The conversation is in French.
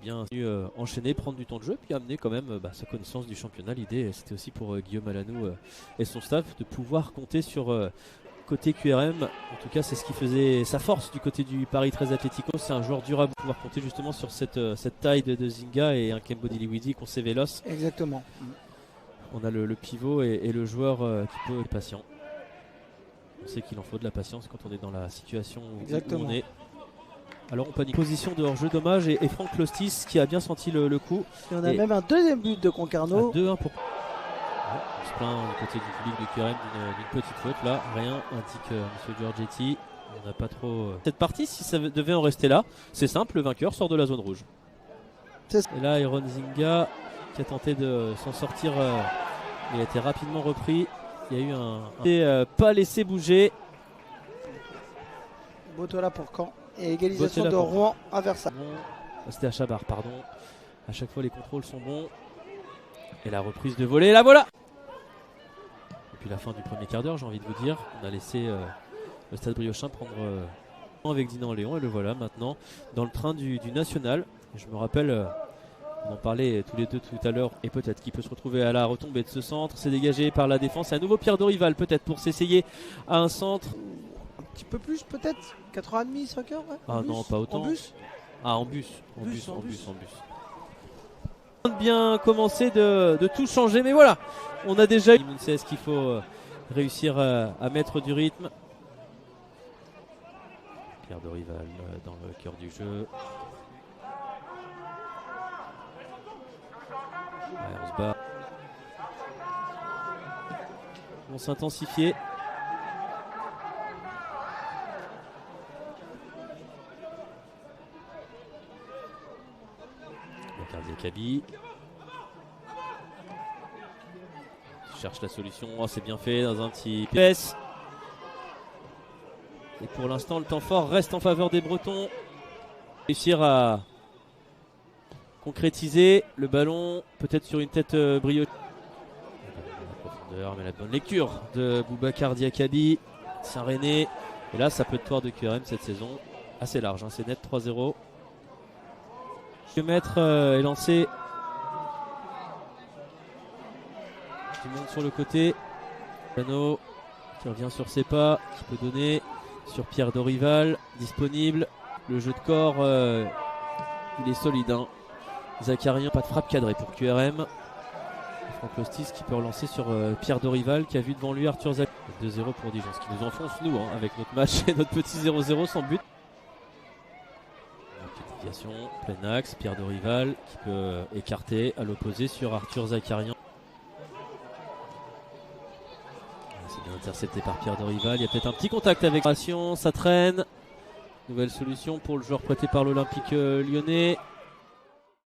bien enchaîner, prendre du temps de jeu, puis amener quand même sa connaissance du championnat. L'idée c'était aussi pour Guillaume Alanou et son staff de pouvoir compter sur côté QRM. En tout cas c'est ce qui faisait sa force du côté du Paris 13 Atlético. C'est un joueur durable, pouvoir compter justement sur cette taille de Zinga et un Kembo Diliwidi qu'on sait véloce. Exactement. On a le pivot et le joueur qui peut être patient. On sait qu'il en faut de la patience quand on est dans la situation où on est. Alors on panique. Position de hors-jeu, dommage, et Franck Lostis qui a bien senti le coup. Et on a même un deuxième but de Concarneau. 2-1 pour... on se plaint du côté du public de QRM d'une petite faute. Là, rien, indique M. Giorgetti. On n'a pas trop... Cette partie, si ça devait en rester là, c'est simple, le vainqueur sort de la zone rouge. Et là, Aaron Zinga qui a tenté de s'en sortir, il a été rapidement repris. Il y a eu pas laissé bouger. Botola pour Caen. Et égalisation de Rouen à Versailles. C'était à Chabar, pardon. À chaque fois les contrôles sont bons. Et la reprise de volée, la voilà. Depuis la fin du premier quart d'heure, j'ai envie de vous dire, on a laissé le Stade Briochin prendre avec Dinan Léon. Et le voilà maintenant dans le train du National. Et je me rappelle, on en parlait tous les deux tout à l'heure. Et peut-être qu'il peut se retrouver à la retombée de ce centre. C'est dégagé par la défense. Et à nouveau Pierre Dorival peut-être pour s'essayer à un centre. Un petit peu plus peut-être 4h30, 5h ouais, ah non, pas autant. En bus. Ah, en bus. Bien commencé de tout changer, mais voilà, on a déjà eu ce qu'il faut réussir à mettre du rythme. Pierre Dorival dans le cœur du jeu. Ouais, on se bat. On s'intensifier. Kaby cherche la solution, c'est bien fait dans un petit PS. Et pour l'instant le temps fort reste en faveur des Bretons. Réussir à concrétiser le ballon, peut-être sur une tête brioche. La profondeur, mais la bonne lecture de Boubacar Diakabi, Saint-René. Et là ça peut être victoire de QRM cette saison, assez large, c'est net 3-0. Le mètre est lancé. Qui monte sur le côté. Cano qui revient sur ses pas, qui peut donner sur Pierre Dorival, disponible. Le jeu de corps, il est solide. Zakarian, pas de frappe cadrée pour QRM. Franck Lostis qui peut relancer sur Pierre Dorival qui a vu devant lui Arthur Zakarian. 2-0 pour Dijon, ce qui nous enfonce nous avec notre match et notre petit 0-0 sans but. Plein axe, Pierre Dorival qui peut écarter à l'opposé sur Arthur Zakarian. C'est bien intercepté par Pierre Dorival. Il y a peut-être un petit contact avec ça traîne. Nouvelle solution pour le joueur prêté par l'Olympique lyonnais.